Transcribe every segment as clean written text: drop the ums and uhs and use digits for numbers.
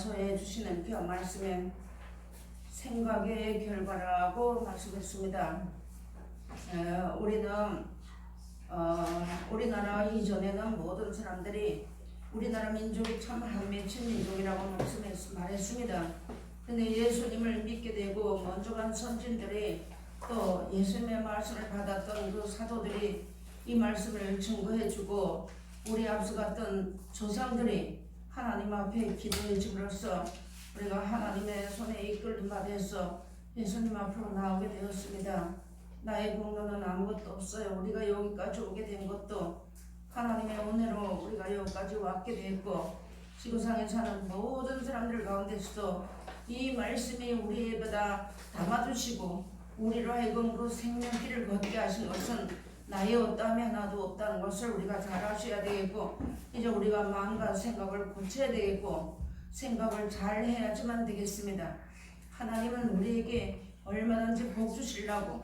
서해 주시는 그 말씀에 생각의 결과라고 말씀했습니다. 우리는 우리나라 이전에는 모든 사람들이 우리나라 민족이 참 한맺힌 민족이라고 말했습니다. 근데 예수님을 믿게 되고 먼저 간 선진들이 또 예수님의 말씀을 받았던 그 사도들이 이 말씀을 증거해주고 우리 앞서갔던 조상들이 하나님 앞에 기도해 줌으로써 우리가 하나님의 손에 이끌림 받아서 예수님 앞으로 나오게 되었습니다. 나의 공로는 아무것도 없어요. 우리가 여기까지 오게 된 것도 하나님의 은혜로 우리가 여기까지 왔게 됐고, 지구상에 사는 모든 사람들 가운데서도 이 말씀이 우리에게다 담아주시고 우리로 하여금 그 생명길을 걷게 하신 것은 나의 어떠함이 하나도 없다는 것을 우리가 잘 아셔야 되겠고, 이제 우리가 마음과 생각을 고쳐야 되겠고, 생각을 잘 해야지만 되겠습니다. 하나님은 우리에게 얼마든지 복 주시려고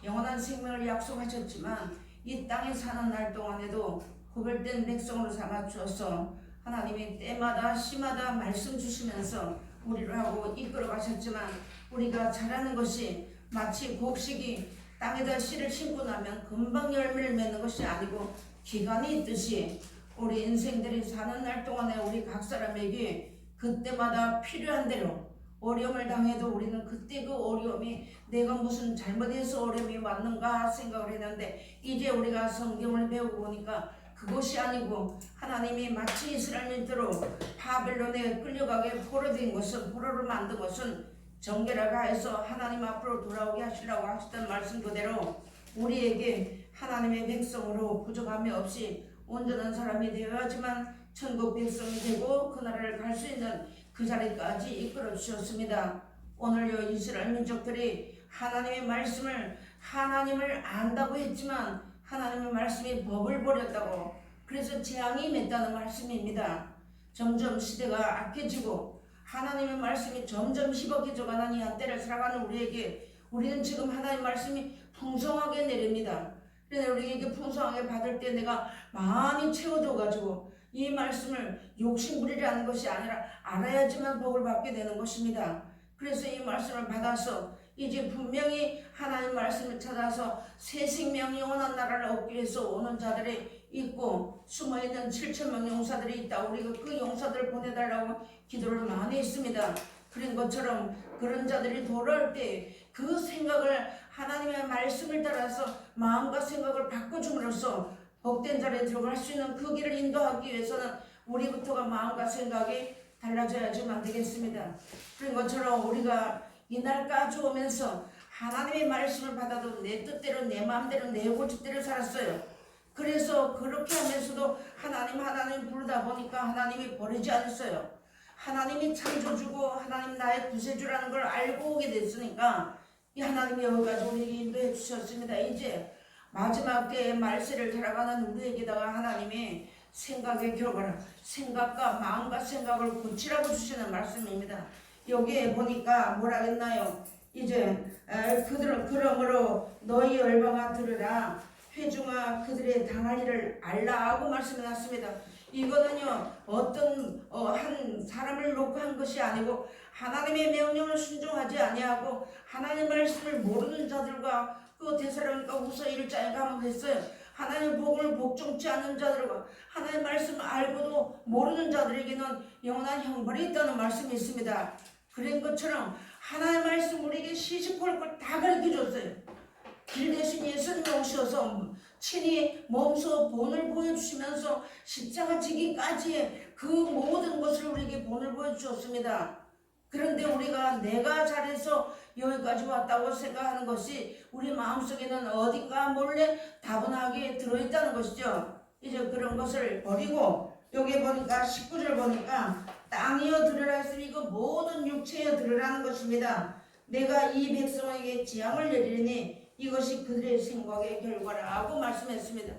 영원한 생명을 약속하셨지만 이 땅에 사는 날 동안에도 구별된 백성으로 삼아 주어서 하나님이 때마다 시마다 말씀 주시면서 우리를 하고 이끌어 가셨지만, 우리가 잘하는 것이 마치 곡식이 땅에다 씨를 심고 나면 금방 열매를 맺는 것이 아니고 기간이 있듯이 우리 인생들이 사는 날 동안에 우리 각 사람에게 그때마다 필요한 대로 어려움을 당해도 우리는 그때 그 어려움이 내가 무슨 잘못해서 어려움이 왔는가 생각을 했는데, 이제 우리가 성경을 배우고 보니까 그것이 아니고 하나님이 마치 이스라엘민들로 바벨론에 끌려가게 포로된 것은, 포로를 만든 것은 정결하게 해서 하나님 앞으로 돌아오게 하시려고 하셨던 말씀 그대로 우리에게 하나님의 백성으로 부족함이 없이 온전한 사람이 되어야지만 천국 백성이 되고 그 나라를 갈 수 있는 그 자리까지 이끌어 주셨습니다. 오늘 이스라엘 민족들이 하나님의 말씀을, 하나님을 안다고 했지만 하나님의 말씀이 법을 버렸다고, 그래서 재앙이 맺다는 말씀입니다. 점점 시대가 악해지고 하나님의 말씀이 점점 희박해져가는 이 한때를 살아가는 우리에게, 우리는 지금 하나님의 말씀이 풍성하게 내립니다. 그래서 우리에게 풍성하게 받을 때 내가 많이 채워줘가지고 이 말씀을 욕심부리라는 것이 아니라 알아야지만 복을 받게 되는 것입니다. 그래서 이 말씀을 받아서 이제 분명히 하나님 말씀을 찾아서 새 생명 영원한 나라를 얻기 위해서 오는 자들이 있고, 숨어있는 7,000명 용사들이 있다. 우리가 그 용사들을 보내달라고 기도를 많이 했습니다. 그런 것처럼 그런 자들이 돌아올 때 그 생각을, 하나님의 말씀을 따라서 마음과 생각을 바꿔줌으로써 복된 자리에 들어갈 수 있는 그 길을 인도하기 위해서는 우리부터가 마음과 생각이 달라져야지만 되겠습니다. 그런 것처럼 우리가 이날까지 오면서 하나님의 말씀을 받아도 내 뜻대로, 내 마음대로, 내 고집대로 살았어요. 그래서 그렇게 하면서도 하나님 부르다 보니까 하나님이 버리지 않았어요. 하나님이 창조주고 하나님 나의 구세주라는 걸 알고 오게 됐으니까 이 하나님이 여기까지 우리에게 인도해 주셨습니다. 이제 마지막 때에 말세를 살아가는 우리에게다가 하나님이 생각의 결과를, 생각과 마음과 생각을 고치라고 주시는 말씀입니다. 여기에 보니까 뭐라 했나요? 이제 그들은 그러므로 너희 열방아 들으라, 회중아 그들의 당할 일을 알라 하고 말씀해놨습니다. 이거는요 어떤 한 사람을 놓고 한 것이 아니고 하나님의 명령을 순종하지 아니하고 하나님의 말씀을 모르는 자들과, 그 데살로니가 후서 1장에 가면 했어요. 하나님의 복음을 복종치 않는 자들과 하나님의 말씀을 알고도 모르는 자들에게는 영원한 형벌이 있다는 말씀이 있습니다. 그런 것처럼 하나님의 말씀 우리에게 시시콜콜 다 가르쳐줬어요. 길 대신 예수님이 오셔서 친히 몸소 본을 보여주시면서 십자가 지기까지의 그 모든 것을 우리에게 본을 보여주셨습니다. 그런데 우리가 내가 잘해서 여기까지 왔다고 생각하는 것이 우리 마음속에는 어딘가 몰래 다분하게 들어있다는 것이죠. 이제 그런 것을 버리고 여기 보니까 19절 보니까 땅이여 들으라 했으니 이거 모든 육체여 들으라는 것입니다. 내가 이 백성에게 재앙을 내리니 이것이 그들의 생각의 결과라고 말씀했습니다.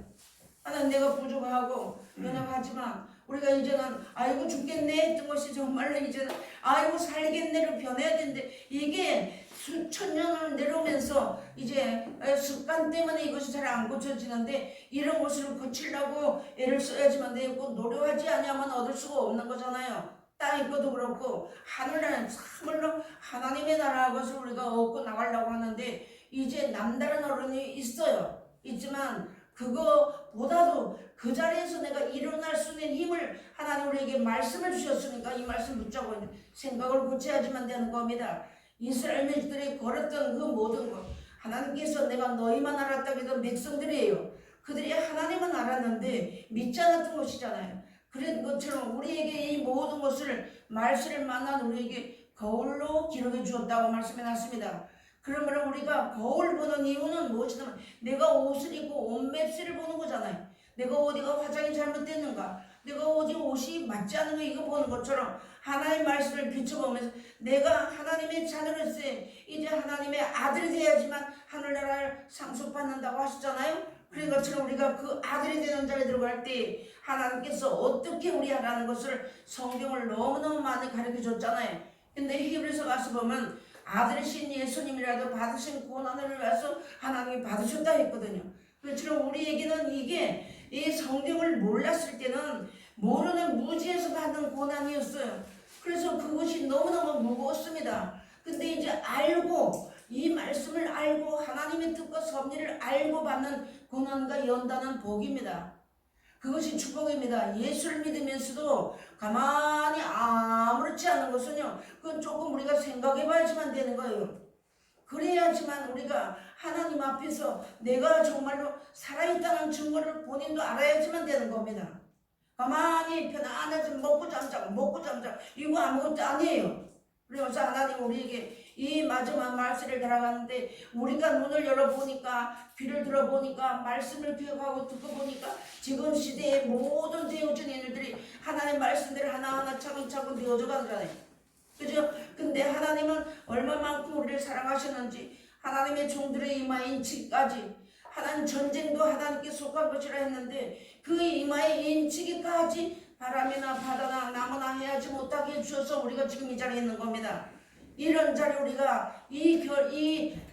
하나님, 내가 부족하고 연약하지만 우리가 이제는 아이고 죽겠네 했던 것이 정말로 이제는 아이고 살겠네로 변해야 되는데, 이게 수천 년을 내려오면서 이제 습관 때문에 이것이 잘 안 고쳐지는데, 이런 것을 고치려고 애를 써야지만 되고 노력하지 않으면 얻을 수가 없는 거잖아요. 땅의 것도 그렇고 하늘나라는 참으로 하나님의 나라 것을 우리가 얻고 나가려고 하는데 이제 남다른 어른이 있어요. 있지만 그거보다도 그 자리에서 내가 일어날 수 있는 힘을 하나님 우리에게 말씀을 주셨으니까 이 말씀 붙잡고 생각을 고쳐야지만 되는 겁니다. 이스라엘들이 걸었던 그 모든 것 하나님께서 내가 너희만 알았다고 했던 백성들이에요. 그들이 하나님은 알았는데 믿지 않았던 것이잖아요. 그런 것처럼 우리에게 이 모든 것을 말씀을 만난 우리에게 거울로 기록해 주었다고 말씀해 놨습니다. 그러므로 우리가 거울 보는 이유는 무엇이냐면 내가 옷을 입고 옷 맵시를 보는 거잖아요. 내가 어디가 화장이 잘못됐는가, 내가 어디 옷이 맞지 않은가 이거 보는 것처럼 하나님의 말씀을 비춰보면서 내가 하나님의 자녀로서 이제 하나님의 아들이 되어야지만 하늘나라를 상속받는다고 하셨잖아요. 그런 것처럼 우리가 그 아들이 되는 자리에 들어갈 때 하나님께서 어떻게 우리 하라는 것을 성경을 너무너무 많이 가르쳐 줬잖아요. 근데 히브리서 가서 보면 아들이신 예수님이라도 받으신 고난을 위해서 하나님이 받으셨다 했거든요. 그처럼 우리에게는 이게 이 성경을 몰랐을 때는 모르는 무지에서 받는 고난이었어요. 그래서 그것이 너무너무 무거웠습니다. 근데 이제 알고 이 말씀을 알고 하나님의 뜻과 섭리를 알고 받는 고난과 연단은 복입니다. 그것이 축복입니다. 예수를 믿으면서도 가만히 아무렇지 않은 것은요, 그건 조금 우리가 생각해 봐야지만 되는 거예요. 그래야지만 우리가 하나님 앞에서 내가 정말로 살아있다는 증거를 본인도 알아야지만 되는 겁니다. 가만히 편안하게 먹고 잠자고 이거 아무것도 아니에요. 그래서 하나님 우리에게 이 마지막 말씀을 달아가는데 우리가 눈을 열어보니까 귀를 들어보니까 말씀을 기억하고 듣고 보니까 지금 시대의 모든 되어진 일들이 하나님의 말씀대로 하나하나 차근차근 되어져 가잖아요. 그죠? 근데 하나님은 얼마만큼 우리를 사랑하셨는지 하나님의 종들의 이마에 인치기까지 하나님 전쟁도 하나님께 속한 것이라 했는데 그 이마에 인치기까지 바람이나 바다나 나무나 해하지 못하게 해주셔서 우리가 지금 이 자리에 있는 겁니다. 이런 자리 우리가 이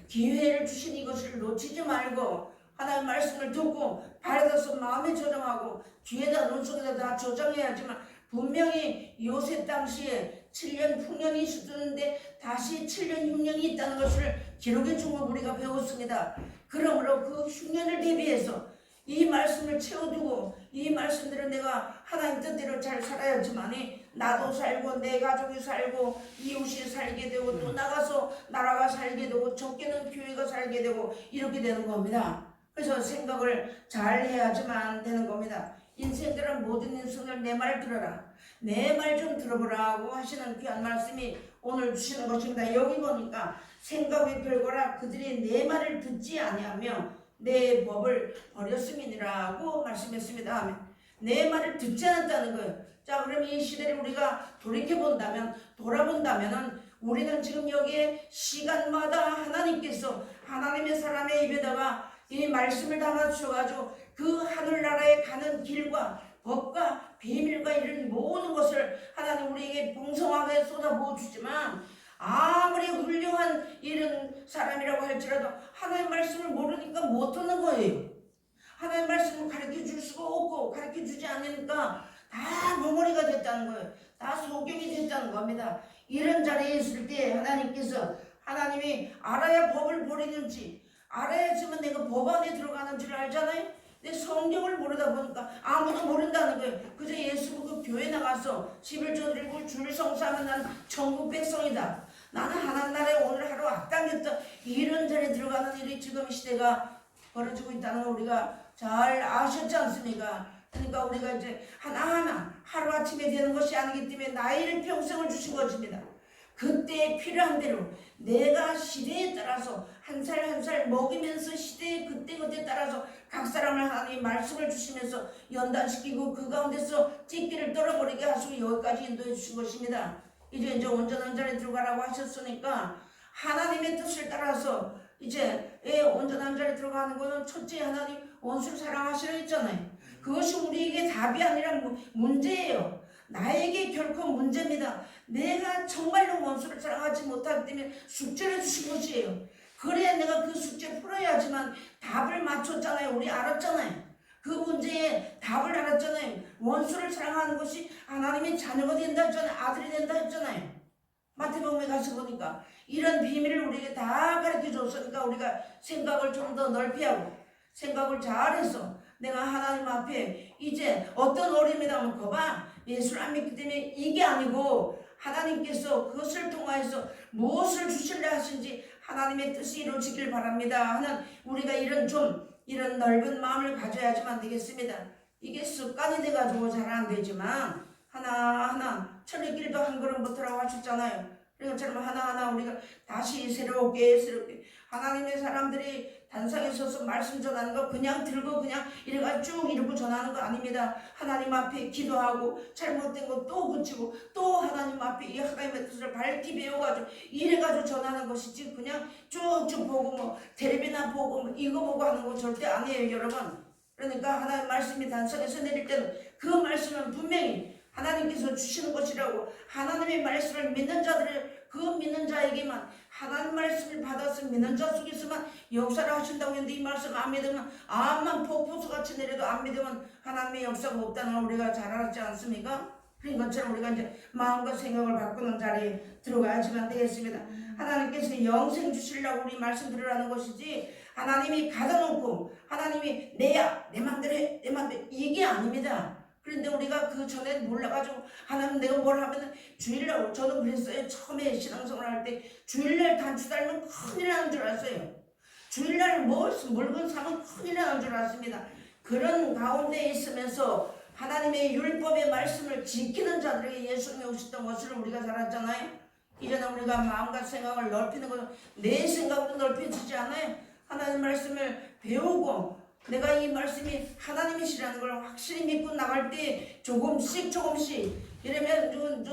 기회를 주신 이것을 놓치지 말고 하나님의 말씀을 듣고 발에서 마음에 저장하고 귀에다 눈속에다 다 저장해야지만 분명히 요셉 당시에 7년 흉년이 있었는데 다시 7년 흉년이 있다는 것을 기록해 준 걸 우리가 배웠습니다. 그러므로 그 흉년을 대비해서 이 말씀을 채워두고 이 말씀대로 내가 하나님 뜻대로 잘 살아야지만이 나도 살고 내 가족이 살고 이웃이 살게 되고 또 나가서 나라가 살게 되고 적게는 교회가 살게 되고 이렇게 되는 겁니다. 그래서 생각을 잘 해야지만 되는 겁니다. 인생들은 모든 인생을 내 말 들어라, 내 말 좀 들어보라고 하시는 귀한 말씀이 오늘 주시는 것입니다. 여기 보니까 생각의 결과라 그들이 내 말을 듣지 아니하며 내 법을 버렸음이니라고 말씀했습니다. 내 말을 듣지 않았다는 거예요. 자, 그럼 이 시대를 우리가 돌아본다면은 우리는 지금 여기에 시간마다 하나님께서 하나님의 사람의 입에다가 이 말씀을 담아주셔가지고 그 하늘나라에 가는 길과 법과 비밀과 이런 모든 것을 하나님 우리에게 풍성하게 쏟아부어 주지만 아무리 훌륭한 이런 사람이라고 할지라도 하나님의 말씀을 모르니까 못 듣는 거예요. 하나님의 말씀을 가르쳐 줄 수가 없고 가르쳐 주지 않으니까 다 멍어리가 됐다는 거예요. 다 소경이 됐다는 겁니다. 이런 자리에 있을 때 하나님께서 하나님이 알아야 법을 버리는지 알아야지만 내가 법 안에 들어가는 줄 알잖아요. 근데 성경을 모르다 보니까 아무도 모른다는 거예요. 그저 예수 믿고 교회 나가서 11조 드리고 줄 성사하면 난 천국 백성이다, 나는 하나님 나라에 오늘 하루 앞당겼다, 이런 자리에 들어가는 일이 지금 시대가 벌어지고 있다는 걸 우리가 잘 아셨지 않습니까? 그러니까 우리가 이제 하나하나 하루아침에 되는 것이 아니기 때문에 나이를 평생을 주신 것입니다. 그때에 필요한 대로 내가 시대에 따라서 한 살 한 살 먹이면서 시대에 그때그때 따라서 각 사람을 하나님이 말씀을 주시면서 연단시키고 그 가운데서 찢기를 떨어버리게 하시고 여기까지 인도해 주신 것입니다. 이제 온전한 자리에 들어가라고 하셨으니까 하나님의 뜻을 따라서 이제 온전한 자리에 들어가는 것은 첫째 하나님 원수를 사랑하시라 했잖아요. 그것이 우리에게 답이 아니라 문제예요. 나에게 결코 문제입니다. 내가 정말로 원수를 사랑하지 못하기 때문에 숙제를 주신 것이에요. 그래야 내가 그 숙제 풀어야지만 답을 맞췄잖아요. 우리 알았잖아요. 그 문제에 답을 알았잖아요. 원수를 사랑하는 것이 하나님의 자녀가 된다 했잖아요. 아들이 된다 했잖아요. 마태복음에 가서 보니까 이런 비밀을 우리에게 다 가르쳐 줬으니까 우리가 생각을 좀 더 넓히 하고 생각을 잘해서 내가 하나님 앞에 이제 어떤 어려움이 나오면 거봐, 예수를 안 믿기 때문에 이게 아니고 하나님께서 그것을 통하여서 무엇을 주실래 하신지 하나님의 뜻이 이루어지길 바랍니다 하는 우리가 이런 넓은 마음을 가져야지만 안 되겠습니다. 이게 습관이 돼가지고 잘 안 되지만 하나하나 철리길도 한 걸음부터라고 하셨잖아요. 그것처럼 하나하나 우리가 다시 새롭게 하나님의 사람들이 단상에 서서 말씀 전하는 거 그냥 들고 그냥 이래가지고 쭉 이러고 전하는 거 아닙니다. 하나님 앞에 기도하고 잘못된 거 또 고치고 또 하나님 앞에 이 하나님의 뜻을 밝히 배워가지고 이래가지고 전하는 것이지 그냥 쭉쭉 보고 뭐 텔레비나 보고 뭐 이거 보고 하는 거 절대 아니에요, 여러분. 그러니까 하나님 말씀이 단상에서 내릴 때는 그 말씀은 분명히 하나님께서 주시는 것이라고, 하나님의 말씀을 믿는 자들을 그 믿는 자에게만 하나님 말씀을 받아서 믿는 자 속에서만 역사를 하신다고 했는데 이 말씀 안 믿으면 암만 폭포수같이 내려도 안 믿으면 하나님의 역사가 없다는 걸 우리가 잘 알았지 않습니까? 그런 것처럼 우리가 이제 마음과 생각을 바꾸는 자리에 들어가야지만 되겠습니다. 하나님께서 영생 주시려고 우리 말씀 들으라는 것이지 하나님이 가둬놓고 하나님이 내야 내 맘대로 해 내 맘대로 이게 아닙니다. 그런데 우리가 그 전에 몰라가지고 하나님 내가 뭘 하면 주일날, 저도 그랬어요. 처음에 신앙생활 할 때 주일날 단추 달면 큰일 나는 줄 알았어요. 주일날 물건 사면 큰일 나는 줄 알았습니다. 그런 가운데 있으면서 하나님의 율법의 말씀을 지키는 자들에게 예수님이 오셨던 것을 우리가 잘 알잖아요. 이제는 우리가 마음과 생각을 넓히는 것은 내 생각도 넓혀지지 않아요. 하나님 말씀을 배우고 내가 이 말씀이 하나님이시라는 걸 확실히 믿고 나갈 때 조금씩 이러면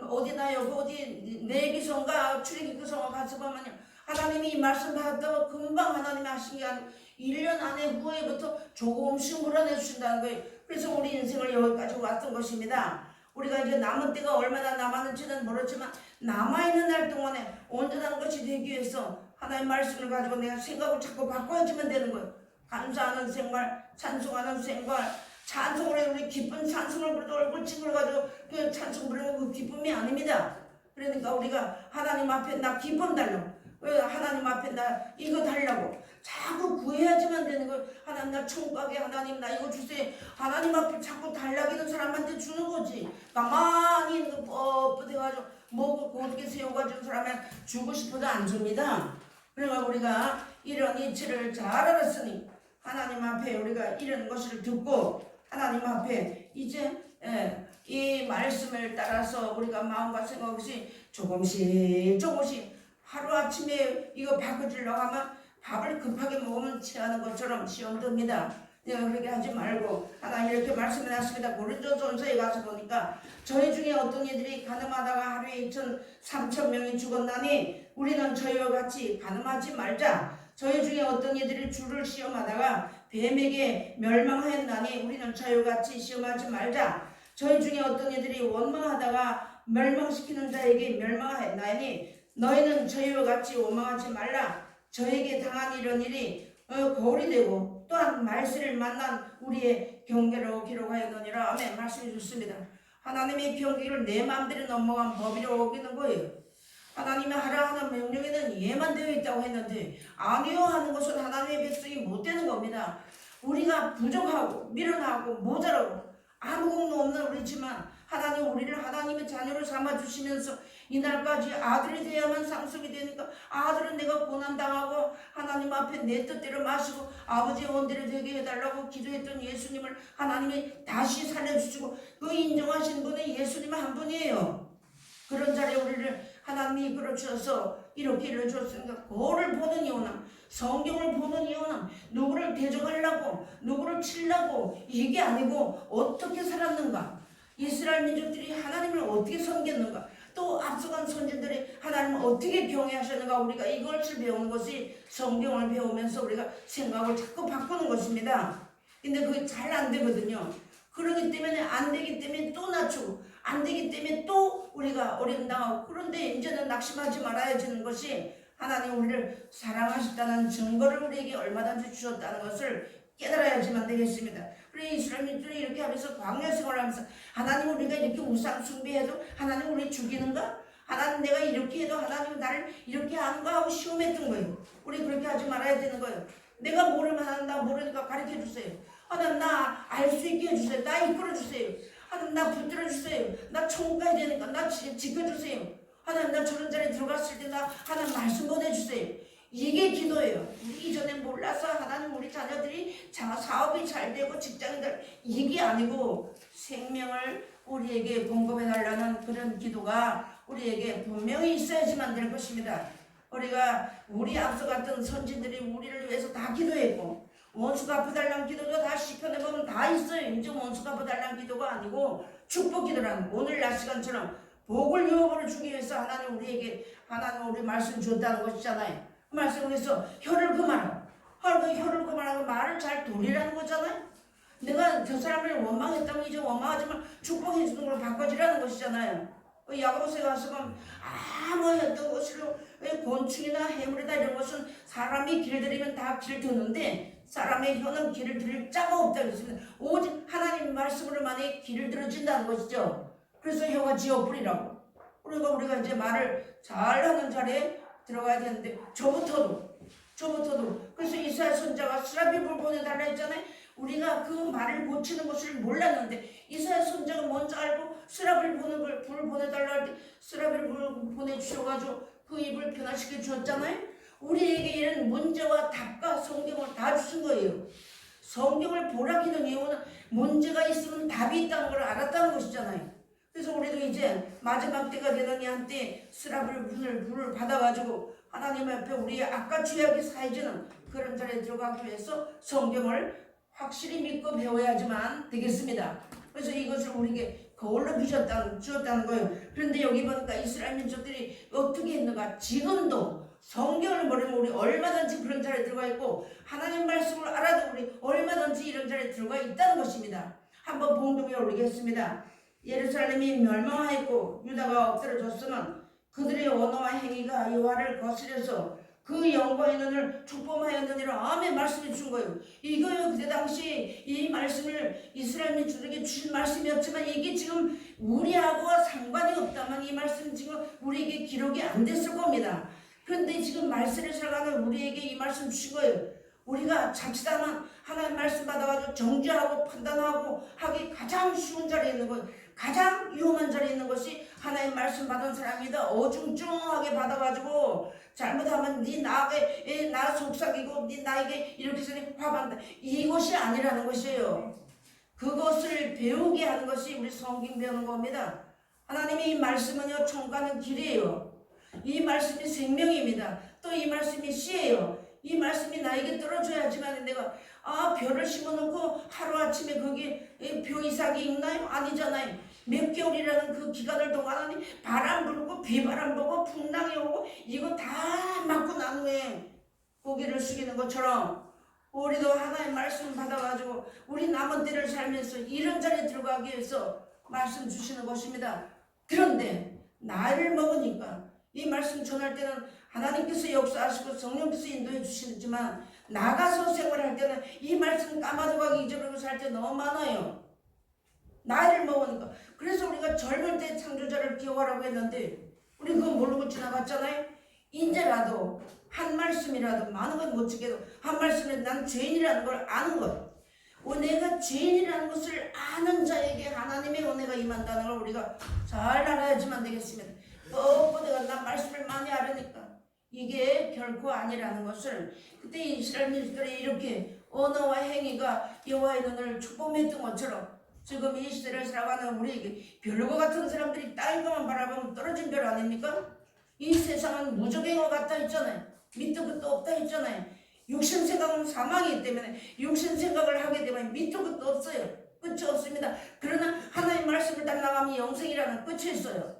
어디나 여기 어디 내기성가 출애굽기성가 가서 보면요, 하나님이 이 말씀 받았다고 금방 하나님이 하신 게 아니고 1년 안에 후에부터 조금씩 물어내 주신다는 거예요. 그래서 우리 인생을 여기까지 왔던 것입니다. 우리가 이제 남은 때가 얼마나 남았는지는 모르지만 남아있는 날 동안에 온전한 것이 되기 위해서 하나님의 말씀을 가지고 내가 생각을 자꾸 바꿔야지만 되는 거예요. 감사하는 생활, 찬송하는 생활, 찬송을 해 우리 기쁜 찬송을 부르도 얼굴 찡그려가지고 그 찬송 부르는 그 기쁨이 아닙니다. 그러니까 우리가 하나님 앞에 나 기쁨 달라고, 하나님 앞에 나 이거 달라고 자꾸 구해야지만 되는 거예요. 하나님 나 천국 가게, 하나님 나 이거 주세요. 하나님 앞에 자꾸 달라기는 사람한테 주는 거지. 가만히 있는 거 뻣뻣해가지고 먹고 어떻게 세워가지고 사람한테 주고 싶어도 안 줍니다. 그러니까 우리가 이런 이치를 잘 알았으니 하나님 앞에 우리가 이런 것을 듣고 하나님 앞에 이제 이 말씀을 따라서 우리가 마음과 생각 없이 조금씩 하루아침에 이거 바꿔주려고 하면 밥을 급하게 먹으면 체하는 것처럼 시험 듭니다. 내가 그렇게 하지 말고 하나님 이렇게 말씀해 놨습니다. 고린도전서에 가서 보니까 저희 중에 어떤 이들이 가늠하다가 하루에 3,000명이 죽었나니 우리는 저희와 같이 가늠하지 말자. 저희 중에 어떤 이들이 주를 시험하다가 뱀에게 멸망하였나니 우리는 저희와 같이 시험하지 말자. 저희 중에 어떤 이들이 원망하다가 멸망시키는 자에게 멸망하였나니 너희는 저희와 같이 원망하지 말라. 저에게 당한 이런 일이 거울이 되고 또한 말세를 만난 우리의 경계로 기록하였느니라. 아멘. 말씀해 주셨습니다. 하나님의 경계를 내 마음대로 넘어간 법이라고 여기는 거예요. 하나님의 하라 하는 명령에는 예만 되어 있다고 했는데 아니요 하는 것은 하나님의 백성이 못 되는 겁니다. 우리가 부족하고 미련하고 모자라고 아무 공로 없는 우리지만 하나님 우리를 하나님의 자녀로 삼아주시면서 이날까지 아들이 돼야만 상속이 되니까 아들은 내가 고난당하고 하나님 앞에 내 뜻대로 마시고 아버지의 원대로 되게 해달라고 기도했던 예수님을 하나님이 다시 살려주시고 그 인정하신 분은 예수님 한 분이에요. 그런 자리에 우리를 하나님이 이끌어주셔서 이렇게 이루어주셨으니까 거울을 보는 이유는, 성경을 보는 이유는 누구를 대적하려고 누구를 치려고 이게 아니고 어떻게 살았는가, 이스라엘 민족들이 하나님을 어떻게 섬겼는가, 또 앞서간 선지들이 하나님을 어떻게 경외하셨는가, 우리가 이것을 배우는 것이 성경을 배우면서 우리가 생각을 자꾸 바꾸는 것입니다. 근데 그게 잘 안 되거든요. 그러기 때문에 안 되기 때문에 또 낮추고 안 되기 때문에 또 우리가 어려움당하고, 그런데 이제는 낙심하지 말아야 되는 것이 하나님 우리를 사랑하셨다는 증거를 우리에게 얼마든지 주셨다는 것을 깨달아야지만 되겠습니다. 우리 이스라엘 민족이 이렇게 하면서 광야 생활을 하면서 하나님 우리가 이렇게 우상 숭배해도 하나님 우리 죽이는가? 하나님 내가 이렇게 해도 하나님 나를 이렇게 하는가 하고 시험했던 거예요. 우리 그렇게 하지 말아야 되는 거예요. 내가 모르면 하나님 나 모르니까 가르쳐 주세요. 하나님 나 알 수 있게 해주세요. 나 이끌어 주세요. 하나님 나 붙들어 주세요. 나 천국 가야 되니까 나 지켜주세요. 하나님 나 저런 자리에 들어갔을 때 나 하나님 말씀 보내주세요. 이게 기도예요. 우리 이전에 몰라서 하나님 우리 자녀들이 사업이 잘 되고 직장인들 이게 아니고 생명을 우리에게 공급해달라는 그런 기도가 우리에게 분명히 있어야지만 될 것입니다. 우리가 우리 앞서 갔던 선진들이 우리를 위해서 다 기도했고 원수 갚아달라는 기도도 다 시편에 보면 다 있어요. 이제 원수 갚아달라는 기도가 아니고 축복 기도라는 오늘 날 시간처럼 복을 유업을 주기 위해서 하나님 우리에게 하나님 우리 말씀 줬다는 것이잖아요. 그 말씀에서 혀를 그만하고 혀를 그만하고 말을 잘 돌리라는 거잖아요. 내가 저 사람을 원망했다면 이제 원망하지만 축복해 주는 걸로 바꿔주라는 것이잖아요. 야고보서에 가서 보면 아무 했던 것으로 곤충이나 해물이나 이런 것은 사람이 길들이면 다 길드는데 사람의 혀는 길을 들일 자가 없다고 했습니다. 오직 하나님 말씀으로만이 길을 들어진다는 것이죠. 그래서 혀가 지옥불이라고. 우리가 이제 말을 잘하는 자리에 들어가야 되는데 저부터도 그래서 이스라엘 선자가 스라빌 불 보내달라 했잖아요. 우리가 그 말을 고치는 것을 몰랐는데 이스라엘 선자가 먼저 알고 스라빌 불 보내달라 할 때 스라빌 불 보내주셔가지고 그 입을 변화시켜 주었잖아요. 우리에게 이런 문제와 답과 성경을 다 주신 거예요. 성경을 보라 기는 이유는 문제가 있으면 답이 있다는 걸 알았다는 것이잖아요. 그래서 우리도 이제 마지막 때가 되는 이한때 스라빌 불을 받아가지고 하나님 앞에 우리의 악과 죄악이 사해지는 그런 자리에 들어가기 위해서 성경을 확실히 믿고 배워야지만 되겠습니다. 그래서 이것을 우리에게 거울로 주었다는 거예요. 그런데 여기 보니까 이스라엘 민족들이 어떻게 했는가? 지금도 성경을 모르면 우리 얼마든지 그런 자리에 들어가 있고 하나님 말씀을 알아도 우리 얼마든지 이런 자리에 들어가 있다는 것입니다. 한번 봉독에 올리겠습니다. 예루살렘이 멸망하였고 유다가 엎드러졌으면 그들의 언어와 행위가 여호와를 거스려서 그 영광의 눈을 축복하였느니라. 아멘 말씀해 준 거예요. 이거요. 그때 당시 이 말씀을 이스라엘 민족에게 주신 말씀이었지만 이게 지금 우리하고 상관이 없다면 이 말씀 지금 우리에게 기록이 안 됐을 겁니다. 그런데 지금 말씀을 살아가는 우리에게 이 말씀 주신 거예요. 우리가 자칫하면 하나님 말씀 받아가지고 정죄하고 판단하고 하기 가장 쉬운 자리에 있는 것, 가장 위험한 자리에 있는 것이 하나님 말씀 받은 사람이다. 어중쩡하게 받아가지고 잘못하면 네 나에게 나 속삭이고 네 나에게 이렇게 해서 화반다. 이것이 아니라는 것이에요. 그것을 배우게 하는 것이 우리 성경 배우는 겁니다. 하나님의 이 말씀은요 천국가는 길이에요. 이 말씀이 생명입니다. 또 이 말씀이 씨예요. 이 말씀이 나에게 떨어져야지만 내가 벼를 심어놓고 하루아침에 거기에 벼 이삭이 있나요? 아니잖아요. 몇 개월이라는 그 기간을 동안 바람 불고 비바람 불고 풍랑이 오고 이거 다 맞고 난 후에 고개를 숙이는 것처럼 우리도 하나의 말씀 받아가지고 우리 남은 때를 살면서 이런 자리에 들어가기 위해서 말씀 주시는 것입니다. 그런데 나이를 먹으니까 이 말씀 전할 때는 하나님께서 역사하시고 성령께서 인도해 주시지만 나가서 생활할 때는 이 말씀 까마득하게 잊어버리고 살 때 너무 많아요. 나이를 먹으니까. 그래서 우리가 젊을 때 창조자를 기억하라고 했는데 우리 그거 모르고 지나갔잖아요. 이제라도 한 말씀이라도 많은 건 못 지켜도 한 말씀에 난 죄인이라는 걸 아는 것. 내가 죄인이라는 것을 아는 자에게 하나님의 은혜가 임한다는 걸 우리가 잘 알아야지만 되겠습니다. 내가 난 말씀을 많이 알으니까 이게 결코 아니라는 것을 그때 이스라엘 민족들이 이렇게 언어와 행위가 여호와의 눈을 축복했던 것처럼 지금 이 시대를 살아가는 우리에게 별거 같은 사람들이 땅에만 바라보면 떨어진 별 아닙니까? 이 세상은 무적인 것 같다 했잖아요. 밑도 끝도 없다 했잖아요. 육신 생각은 사망이기 때문에 육신 생각을 하게 되면 밑도 끝도 없어요. 끝이 없습니다. 그러나 하나님 말씀을 딱 나가면 영생이라는 끝이 있어요.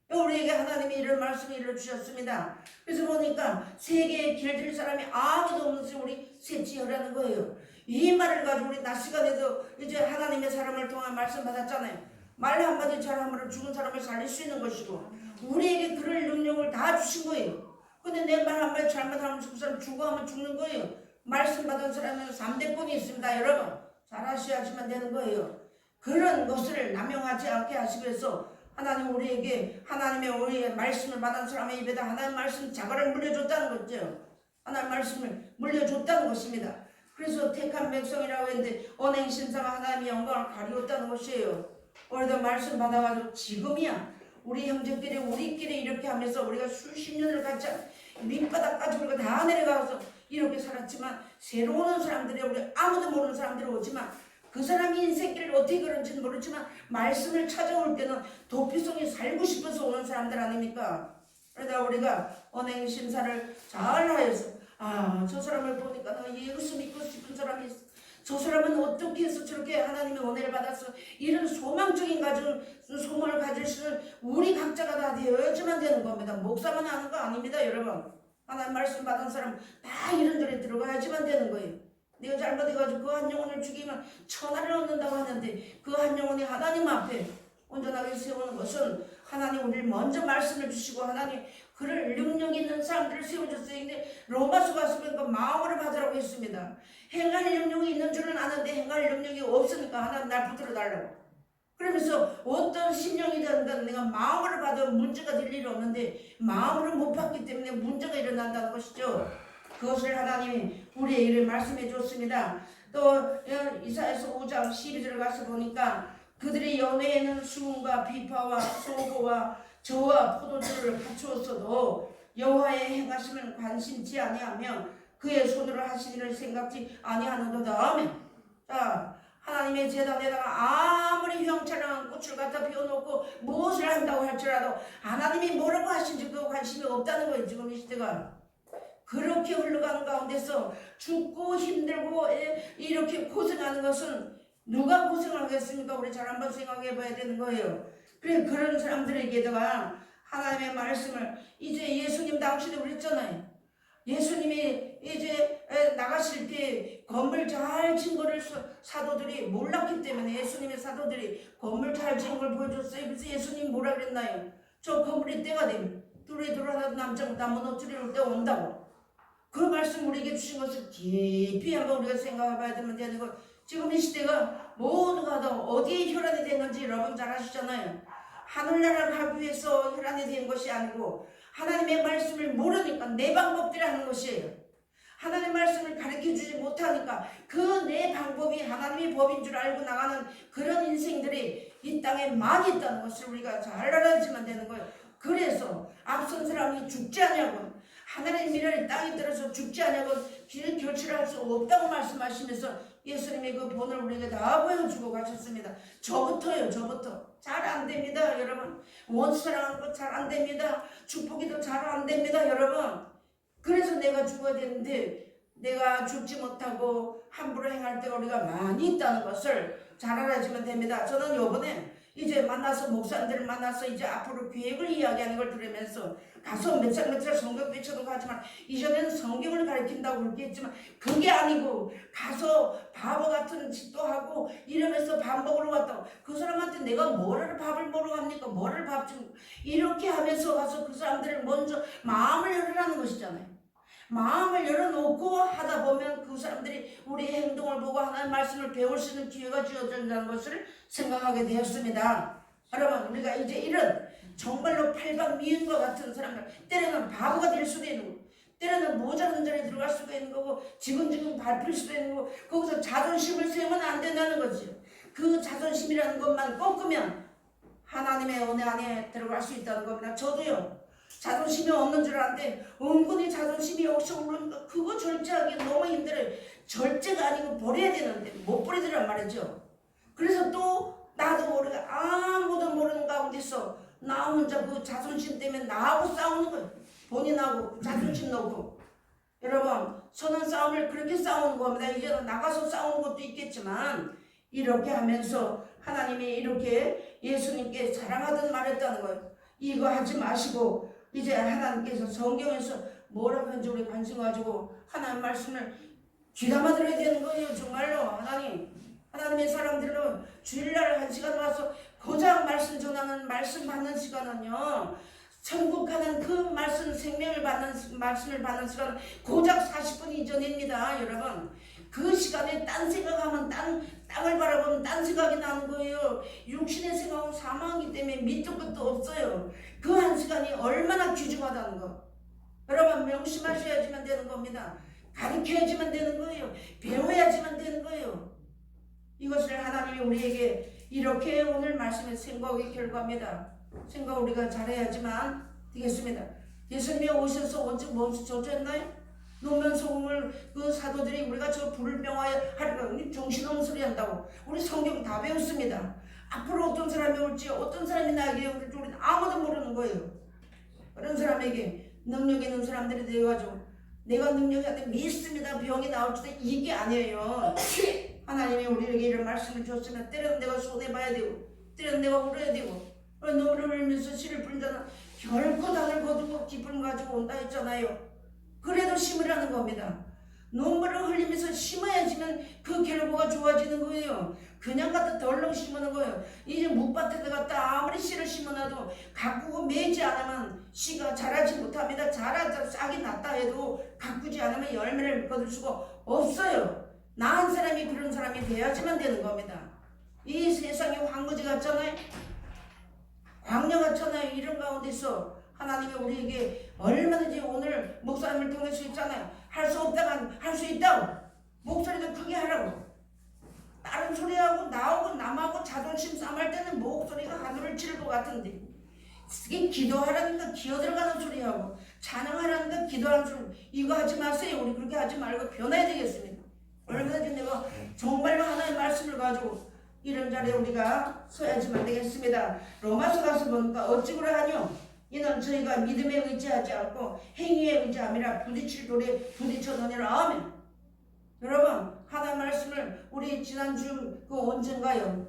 우리에게 하나님이 이런 말씀을 일러주셨습니다. 그래서 보니까 세계에 길들 사람이 아무도 없는 우리 셋째여라는 거예요. 이 말을 가지고 우리 낮 시간에도 이제 하나님의 사람을 통한 말씀 받았잖아요. 말 한마디 잘함으로 죽은 사람을 살릴 수 있는 것이고 우리에게 그럴 능력을 다 주신 거예요. 근데 내 말 한마디 잘못하면 그 사람 죽어 하면 죽는 거예요. 말씀 받은 사람은 300분이 있습니다. 여러분 잘 아셔야지만 되는 거예요. 그런 것을 남용하지 않게 하시기 위해서 하나님 우리에게 하나님의 우리의 말씀을 받은 사람의 입에다 하나님 말씀 자가를 물려줬다는 거죠. 하나님 말씀을 물려줬다는 것입니다. 그래서 택한 백성이라고 했는데 언행신사가 하나님의 영광을 가리웠다는 것이에요. 오늘도 말씀 받아가지고 지금이야 우리 형제끼리 우리끼리 이렇게 하면서 우리가 수십 년을 같이 밑바닥까지 우리가 다 내려가서 이렇게 살았지만 새로 오는 사람들이 우리 아무도 모르는 사람들이 오지만 그 사람이 인생길을 어떻게 그런지는 모르지만 말씀을 찾아올 때는 도피성이 살고 싶어서 오는 사람들 아닙니까? 그러다 우리가 언행신사를 잘 하여서 저 사람을 보니까 내가 예수 믿고 싶은 사람이 있어. 저 사람은 어떻게 해서 저렇게 하나님의 은혜를 받아서 이런 소망적인 소망을 가질 수 있는 우리 각자가 다 되어야지만 되는 겁니다. 목사만 하는 거 아닙니다. 여러분 하나님 말씀 받은 사람 다 이런저런 들어가야지만 되는 거예요. 내가 잘못해가지고 그 한 영혼을 죽이면 천하를 얻는다고 하는데 그 한 영혼이 하나님 앞에 온전하게 세우는 것은 하나님 우리를 먼저 말씀을 주시고 하나님 그를 능력 있는 사람들을 세워줬어요. 근데 로마서가 쓰니까 마음으로 받으라고 했습니다. 행할 능력이 있는 줄은 아는데 행할 능력이 없으니까 하나님 날 붙들어 달라고. 그러면서 어떤 심령이든 내가 마음으로 받으면 문제가 될 일이 없는데 마음으로 못 받기 때문에 문제가 일어난다는 것이죠. 그것을 하나님이 우리에게 말씀해 줬습니다. 또 이사야서 5장 12절 가서 보니까 그들의 연회에는 수금과 비파와 소고와 저와 포도주를 갖추었어도 여호와의 행하심을 관심치 아니하며 그의 손으로 하신 일을 생각지 아니하는도다. 아멘. 자, 하나님의 제단에다가 아무리 휘황찬란한 꽃을 갖다 피워놓고 무엇을 한다고 할지라도 하나님이 뭐라고 하신지 그 관심이 없다는 거예요. 지금 이 시대가 그렇게 흘러가는 가운데서 죽고 힘들고 이렇게 고생하는 것은 누가 고생하겠습니까? 우리 잘 한번 생각해 봐야 되는 거예요. 그래 그런 사람들에게다가 하나님의 말씀을 이제 예수님 당시에 그랬잖아요. 예수님이 이제 나가실 때 건물 잘 진 거를 사도들이 몰랐기 때문에 예수님의 사도들이 건물 잘 진 걸 보여줬어요. 그래서 예수님이 뭐라 그랬나요? 저 건물이 때가 되면 둘이 들어가도 남자고 남은 옷줄이 올 때 온다고. 그 말씀 우리에게 주신 것을 깊이 한번 우리가 생각해 봐야 되는 거. 지금 이 시대가 모두가 다 어디에 혈안이 됐는지 여러분 잘 아시잖아요. 하늘나라를 가기 위해서 혈안이 된 것이 아니고 하나님의 말씀을 모르니까 내 방법대로 하는 것이에요. 하나님의 말씀을 가르쳐주지 못하니까 그 내 방법이 하나님의 법인 줄 알고 나가는 그런 인생들이 이 땅에 많이 있다는 것을 우리가 잘 알아야지만 되는 거예요. 그래서 앞선 사람이 죽지 않냐고 하나님의 미래를 땅에 들어서 죽지 않냐고 길 결실할 수 없다고 말씀하시면서 예수님의 그 본을 우리에게 다 보여주고 가셨습니다. 저부터요. 잘 안 됩니다. 여러분 원수 사랑하는 거 잘 안 됩니다. 축복이도 잘 안 됩니다. 여러분 그래서 내가 죽어야 되는데 내가 죽지 못하고 함부로 행할 때가 우리가 많이 있다는 것을 잘 알아야지만 됩니다. 저는 요번에 이제 목사님들을 만나서 이제 앞으로 계획을 이야기하는 걸 들으면서 가서 몇 장 성경 외쳐도 가지만 이전에는 성경을 가르친다고 그렇게 했지만 그게 아니고 가서 바보 같은 짓도 하고 이러면서 밥 먹으러 갔다고 그 사람한테 내가 뭐를 밥을 먹으러 갑니까? 뭐를 밥 좀 이렇게 하면서 가서 그 사람들을 먼저 마음을 열으라는 것이잖아요. 마음을 열어놓고 하다 보면 그 사람들이 우리의 행동을 보고 하나님의 말씀을 배울 수 있는 기회가 주어진다는 것을 생각하게 되었습니다. 여러분 우리가 이제 이런 정말로 팔방미인과 같은 사람들 때로는 바보가 될 수도 있는 거고 때로는 모자란 자리에 들어갈 수도 있는 거고 지근지근 밟힐 수도 있는 거고 거기서 자존심을 세우면 안 된다는 거죠. 그 자존심이라는 것만 꺾으면 하나님의 은혜 안에 들어갈 수 있다는 겁니다. 저도요. 자존심이 없는 줄 아는데 은근히 자존심이 역시 오르니까 그거 절제하기 너무 힘들어요. 절제가 아니고 버려야 되는데 못 버리더란 말이죠. 그래서 또 나도 모르게 아무도 모르는 가운데서 나 혼자 그 자존심 때문에 나하고 싸우는 거예요. 본인하고 자존심 놓고. 여러분 선한 싸움을 그렇게 싸우는 겁니다. 이제는 나가서 싸우는 것도 있겠지만 이렇게 하면서 하나님이 이렇게 예수님께 사랑하던 말했다는 거예요. 이거 하지 마시고 이제 하나님께서 성경에서 뭐라고 하는지 우리 관심 가지고 하나님 말씀을 귀담아 들어야 되는 거예요. 정말로 하나님의 사람들은 주일날 1시간 와서 고작 말씀 전하는 말씀 받는 시간은요 천국 가는 그 말씀, 생명을 받는 말씀을 받는 시간 고작 40분 이전입니다. 여러분, 그 시간에 딴 생각하면 땅을 바라보면 딴 생각이 나는 거예요. 육신의 생각은 사망이기 때문에 밑도 끝도 없어요. 그 한 시간이 얼마나 귀중하다는 거 여러분 명심하셔야지만 되는 겁니다. 가르쳐야지만 되는 거예요. 배워야지만 되는 거예요. 이것을 하나님이 우리에게 이렇게 오늘 말씀의 생각의 결과입니다. 생각 우리가 잘해야지만 되겠습니다. 예수님이 오셔서 언제 뭔지 저주했나요? 노면소금을 그 사도들이 우리가 저 불을 명하여 하리라 정신없는 소리 한다고 우리 성경 다 배웠습니다. 앞으로 어떤 사람이 올지 어떤 사람이 나에게 올지 우리는 아무도 모르는 거예요. 그런 사람에게 능력 있는 사람들이 되어가지고 내가 능력이 안 돼 믿습니다 병이 나올지도 이게 아니에요. 하나님이 우리에게 이런 말씀을 줬으면 때로는 내가 손해봐야 되고 때로는 내가 울어야 되고 눈물을 흘리면서 씨를 뿌린 자는 결코 단을 거두고 기쁨을 가지고 온다 했잖아요. 그래도 심으라는 겁니다. 눈물을 흘리면서 심어야지만 그 결과가 좋아지는 거예요. 그냥 갖다 덜렁 심는 거예요. 이제 묵밭에 갖다 아무리 씨를 심어놔도 가꾸고 매지 않으면 씨가 자라지 못합니다. 자라서 싹이 났다 해도 가꾸지 않으면 열매를 거둘 수가 없어요. 나은 사람이 그런 사람이 돼야지만 되는 겁니다. 이 세상이 황무지 같잖아요. 광야 같잖아요. 이런 가운데서 하나님이 우리에게 얼마든지 오늘 목사님을 통해서 있잖아요. 할 수 없다가 할 수 있다고 목소리도 크게 하라고 다른 소리하고 나하고 남하고 자존심 싸움할 때는 목소리가 하늘을 칠 것 같은데 이게 기도하라니까 기어들어가는 소리하고 찬양하라니까 기도하는 소리 이거 하지 마세요. 우리 그렇게 하지 말고 변해야 되겠습니다. 얼마든지 내가 정말로 하나님의 말씀을 가지고 이런 자리에 우리가 서야지만 되겠습니다. 로마서 가서 보니까 어찌 그러하뇨 이는 저희가 믿음에 의지하지 않고 행위에 의지함이라 부딪힐 돌에 부딪혀더니라. 아멘. 여러분 하나님 말씀을 우리 지난주 그 언젠가요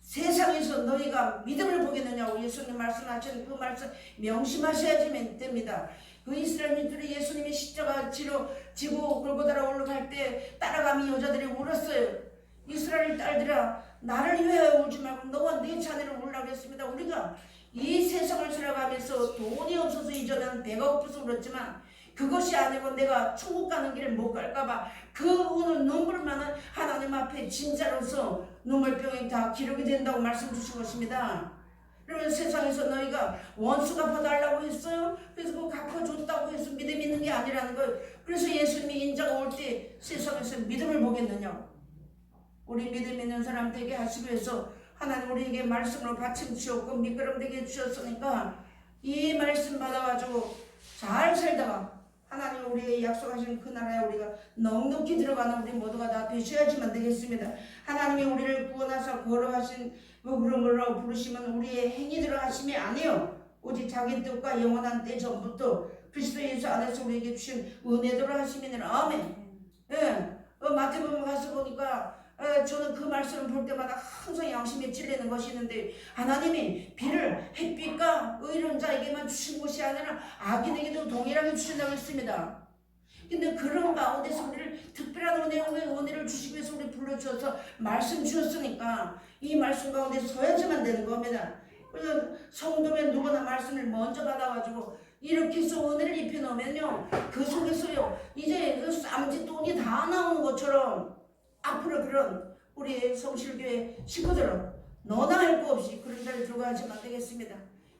세상에서 너희가 믿음을 보겠느냐고 예수님 말씀하신 그 말씀 명심하셔야지 됩니다. 그 이스라엘민들이 예수님이 십자가 지고 골고다라 올라갈 때 따라가면 여자들이 울었어요. 이스라엘 딸들아 나를 위하여 울지 말고 너와 네 자녀를 울라고 했습니다. 우리가 이 세상을 살아가면서 돈이 없어서 이전에는 배가 고파서 울었지만 그것이 아니고 내가 천국 가는 길을 못 갈까봐 그 우는 눈물만은 하나님 앞에 진짜로서 눈물병이 다 기록이 된다고 말씀 주신 것입니다. 그러면 세상에서 너희가 원수 갚아달라고 했어요. 그래서 그거 갚아줬다고 해서 믿음 있는 게 아니라는 거예요. 그래서 예수님이 인자가 올 때 세상에서 믿음을 보겠느냐. 우리 믿음 있는 사람 되게 하시기 위해서 하나님 우리에게 말씀으로 받침 주셨고 미끄럼 되게 해주셨으니까 이 말씀 받아가지고 잘 살다가 하나님 우리의 약속하신 그 나라에 우리가 넉넉히 들어가는 우리 모두가 다 되셔야지만 되겠습니다. 하나님이 우리를 구원하사 걸어가신 그런 걸로 부르시면 우리의 행위대로 하심이 아니요 오직 자기 뜻과 영원한 때 전부터 그리스도 예수 안에서 우리에게 주신 은혜대로 하심이니라. 아멘. 예. 마태복음 가서 보니까 저는 그 말씀을 볼 때마다 항상 양심에 찔리는 것이 있는데 하나님이 비를 햇빛과 의로운 자에게만 주신 것이 아니라 악인에게도 동일하게 주신다고 했습니다. 근데 그런 가운데서 우리를 특별한 은혜를 주시기 위해서 우리 불러주셔서 말씀 주셨으니까 이 말씀 가운데 서야지만 되는 겁니다. 그래서 성도면 누구나 말씀을 먼저 받아가지고 이렇게 해서 은혜를 입혀놓으면요 그 속에서요 이제 그 쌈짓돈이 다 나오는 것처럼 앞으로 그런 우리 성실교회 식구들은 너나 할 거 없이 그런 자리에 들어가지면 안 되겠습니다.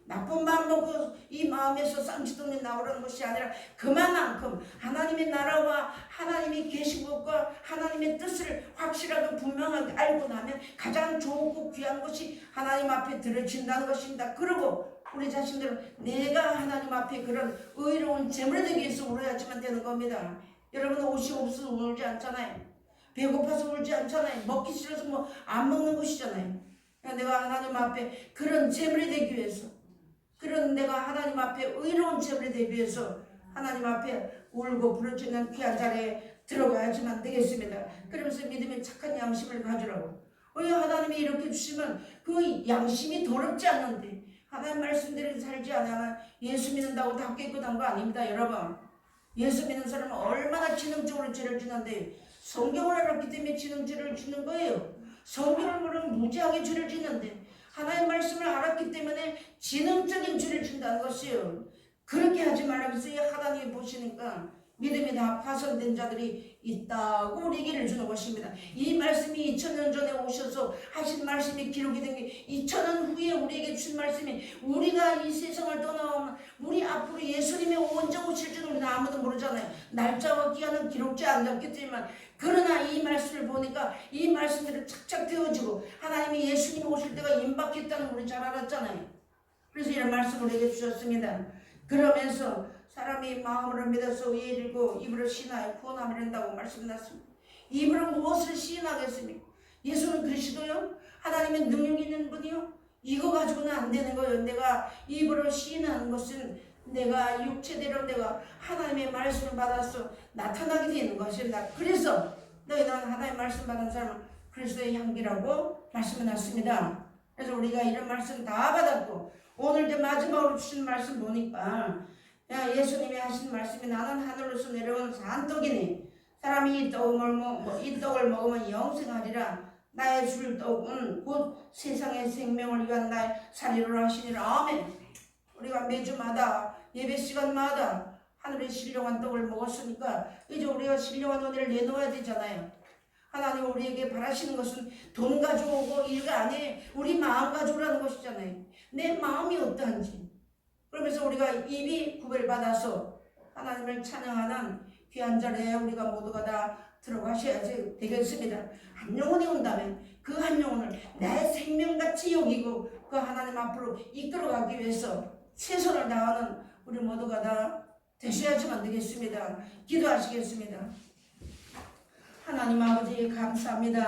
나쁜 마음 먹고 이 마음에서 쌈짓돈이 나오라는 것이 아니라 그만큼 하나님의 나라와 하나님이 계신 것과 하나님의 뜻을 확실하게 분명하게 알고 나면 가장 좋고 귀한 것이 하나님 앞에 들어진다는 것입니다. 그리고 우리 자신들은 내가 하나님 앞에 그런 의로운 제물이 되기 위해서 울어야지만 되는 겁니다. 여러분 옷이 없어서 울지 않잖아요. 배고파서 울지 않잖아요. 먹기 싫어서 뭐 안 먹는 것이잖아요. 내가 하나님 앞에 그런 제물이 되기 위해서 그런 내가 하나님 앞에 의로운 제물이 되기 위해서 하나님 앞에 울고 부르짖는 귀한 자리에 들어가야지만 되겠습니다. 그러면서 믿음의 착한 양심을 가지라고. 하나님이 이렇게 주시면 그 양심이 더럽지 않는데 하나님 말씀대로 살지 않으면 예수 믿는다고 다 깨끗한 거 아닙니다. 여러분 예수 믿는 사람은 얼마나 지능적으로 죄를 지는데 성경을 알았기 때문에 지능죄를 짓는 거예요. 성경을 모르면 무지하게 죄를 짓는데 하나님 말씀을 알았기 때문에 지능적인 죄를 준다는 것이요. 그렇게 하지 말라고 했어요. 하나님이 보시니까 믿음이 다 파손된 자들이 있다고 우리에게 주는 것입니다. 이 말씀이 2000년 전에 오셔서 하신 말씀이 기록이 된 게 2000년 후에 우리에게 준 말씀이 우리가 이 세상을 떠나오면 우리 앞으로 예수님이 언제 오실 줄은 우리는 아무도 모르잖아요. 날짜와 기한은 기록지 않았겠지만 그러나 이 말씀을 보니까 이 말씀들이 착착 되어지고 하나님이 예수님이 오실 때가 임박했다는 걸 우리 잘 알았잖아요. 그래서 이런 말씀을 우리에게 주셨습니다. 그러면서 사람이 마음으로 믿어서 예리고 입으로 신하여 구원함을 한다고 말씀났습니다. 입으로 무엇을 시인하겠습니까? 예수는 그리스도요? 하나님의 능력 있는 분이요? 이거 가지고는 안 되는 거예요. 내가 입으로 시인하는 것은 내가 육체대로 내가 하나님의 말씀을 받아서 나타나게 되는 것입니다. 그래서 너희는 하나님의 말씀 받은 사람은 그리스도의 향기라고 말씀을 놨습니다. 그래서 우리가 이런 말씀 다 받았고 오늘 이제 마지막으로 주신 말씀 보니까 예수님이 하신 말씀이 나는 하늘로서 내려온 산떡이니 사람이 이 떡을 먹으면 영생하리라. 나의 줄 떡은 곧 세상의 생명을 위한 나의 살이로 하시니라. 아멘. 우리가 매주마다 예배 시간마다 하늘의 신령한 떡을 먹었으니까 이제 우리가 신령한 은혜를 내놓아야 되잖아요. 하나님 우리에게 바라시는 것은 돈 가져오고 일가 아니에요. 우리 마음 가져오라는 것이잖아요. 내 마음이 어떠한지. 그러면서 우리가 입이 구별받아서 하나님을 찬양하는 귀한 자리에 우리가 모두가 다 들어가셔야 되겠습니다. 한 영혼이 온다면 그 한 영혼을 내 생명같이 여기고 그 하나님 앞으로 이끌어가기 위해서 최선을 다하는 우리 모두가 다 되셔야지만 되겠습니다. 기도하시겠습니다. 하나님 아버지 감사합니다.